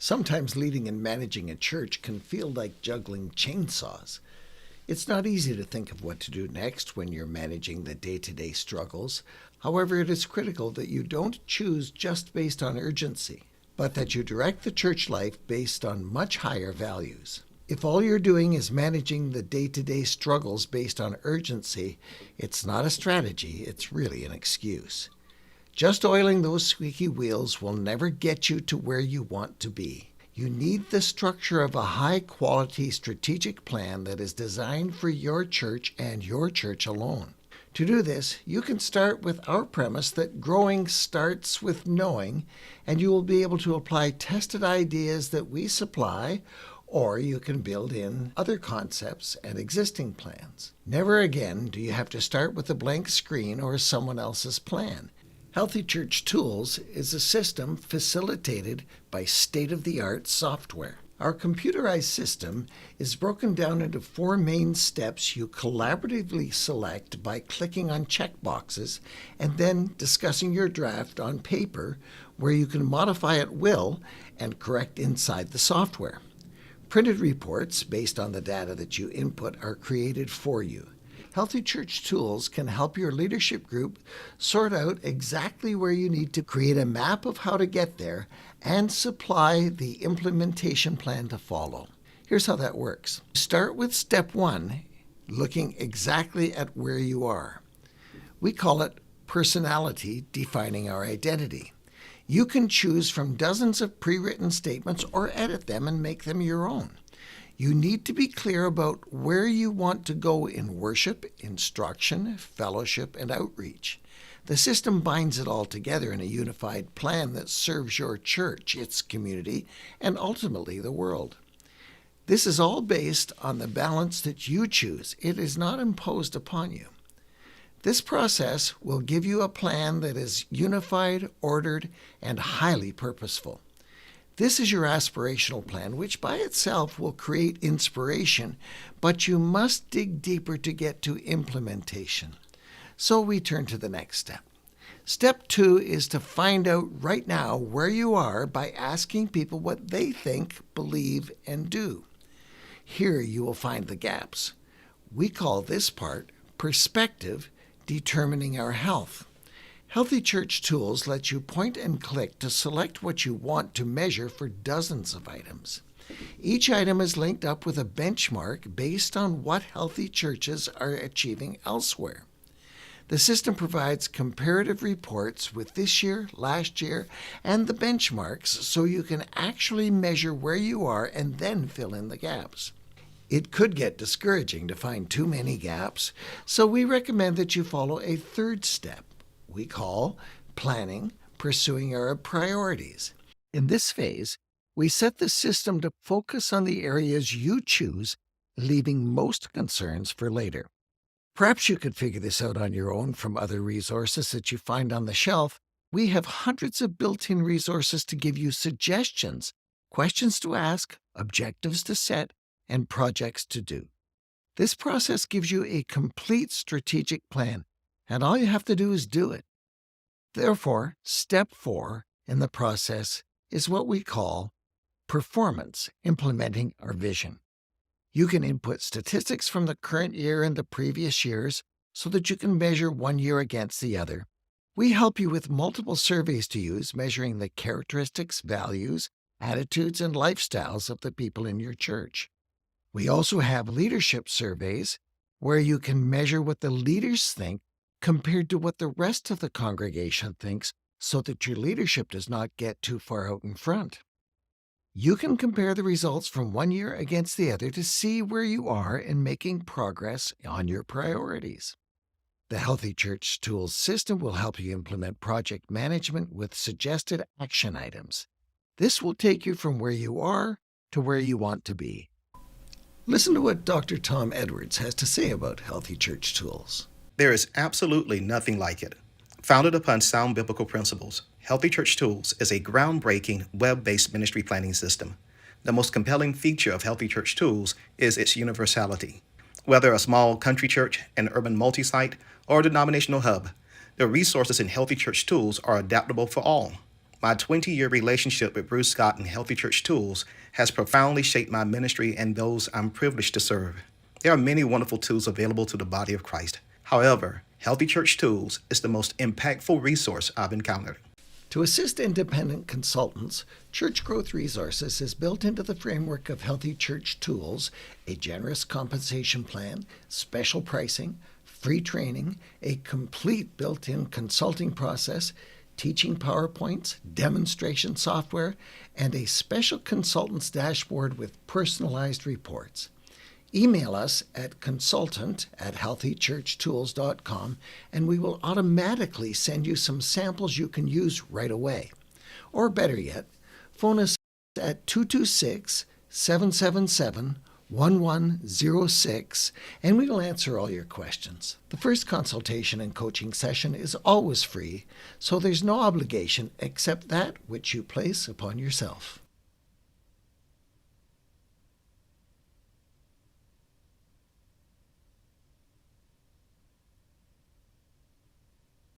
Sometimes leading and managing a church can feel like juggling chainsaws. It's not easy to think of what to do next when you're managing the day-to-day struggles. However, it is critical that you don't choose just based on urgency, but that you direct the church life based on much higher values. If all you're doing is managing the day-to-day struggles based on urgency, it's not a strategy, it's really an excuse. Just oiling those squeaky wheels will never get you to where you want to be. You need the structure of a high-quality strategic plan that is designed for your church and your church alone. To do this, you can start with our premise that growing starts with knowing, and you will be able to apply tested ideas that we supply, or you can build in other concepts and existing plans. Never again do you have to start with a blank screen or someone else's plan. Healthy Church Tools is a system facilitated by state-of-the-art software. Our computerized system is broken down into 4 main steps you collaboratively select by clicking on checkboxes and then discussing your draft on paper, where you can modify at will and correct inside the software. Printed reports based on the data that you input are created for you. Healthy Church Tools can help your leadership group sort out exactly where you need to create a map of how to get there and supply the implementation plan to follow. Here's how that works. Start with step 1, looking exactly at where you are. We call it personality defining our identity. You can choose from dozens of pre-written statements or edit them and make them your own. You need to be clear about where you want to go in worship, instruction, fellowship, and outreach. The system binds it all together in a unified plan that serves your church, its community, and ultimately the world. This is all based on the balance that you choose. It is not imposed upon you. This process will give you a plan that is unified, ordered, and highly purposeful. This is your aspirational plan, which by itself will create inspiration, but you must dig deeper to get to implementation. So we turn to the next step. Step 2 is to find out right now where you are by asking people what they think, believe, and do. Here you will find the gaps. We call this part perspective, determining our health. Healthy Church Tools let you point and click to select what you want to measure for dozens of items. Each item is linked up with a benchmark based on what healthy churches are achieving elsewhere. The system provides comparative reports with this year, last year, and the benchmarks so you can actually measure where you are and then fill in the gaps. It could get discouraging to find too many gaps, so we recommend that you follow a third step we call planning, pursuing our priorities. In this phase, we set the system to focus on the areas you choose, leaving most concerns for later. Perhaps you could figure this out on your own from other resources that you find on the shelf. We have hundreds of built-in resources to give you suggestions, questions to ask, objectives to set, and projects to do. This process gives you a complete strategic plan, and all you have to do is do it. Therefore, step 4 in the process is what we call performance, implementing our vision. You can input statistics from the current year and the previous years so that you can measure one year against the other. We help you with multiple surveys to use, measuring the characteristics, values, attitudes, and lifestyles of the people in your church. We also have leadership surveys where you can measure what the leaders think compared to what the rest of the congregation thinks so that your leadership does not get too far out in front. You can compare the results from one year against the other to see where you are in making progress on your priorities. The Healthy Church Tools system will help you implement project management with suggested action items. This will take you from where you are to where you want to be. Listen to what Dr. Tom Edwards has to say about Healthy Church Tools. There is absolutely nothing like it. Founded upon sound biblical principles, Healthy Church Tools is a groundbreaking web-based ministry planning system. The most compelling feature of Healthy Church Tools is its universality. Whether a small country church, an urban multi-site, or a denominational hub, the resources in Healthy Church Tools are adaptable for all. My 20-year relationship with Bruce Scott and Healthy Church Tools has profoundly shaped my ministry and those I'm privileged to serve. There are many wonderful tools available to the body of Christ. However, Healthy Church Tools is the most impactful resource I've encountered. To assist independent consultants, Church Growth Resources has built into the framework of Healthy Church Tools a generous compensation plan, special pricing, free training, a complete built-in consulting process, teaching PowerPoints, demonstration software, and a special consultant's dashboard with personalized reports. Email us at consultant@healthychurchtools.com and we will automatically send you some samples you can use right away. Or better yet, phone us at 226-777-1106 and we will answer all your questions. The first consultation and coaching session is always free, so there's no obligation except that which you place upon yourself.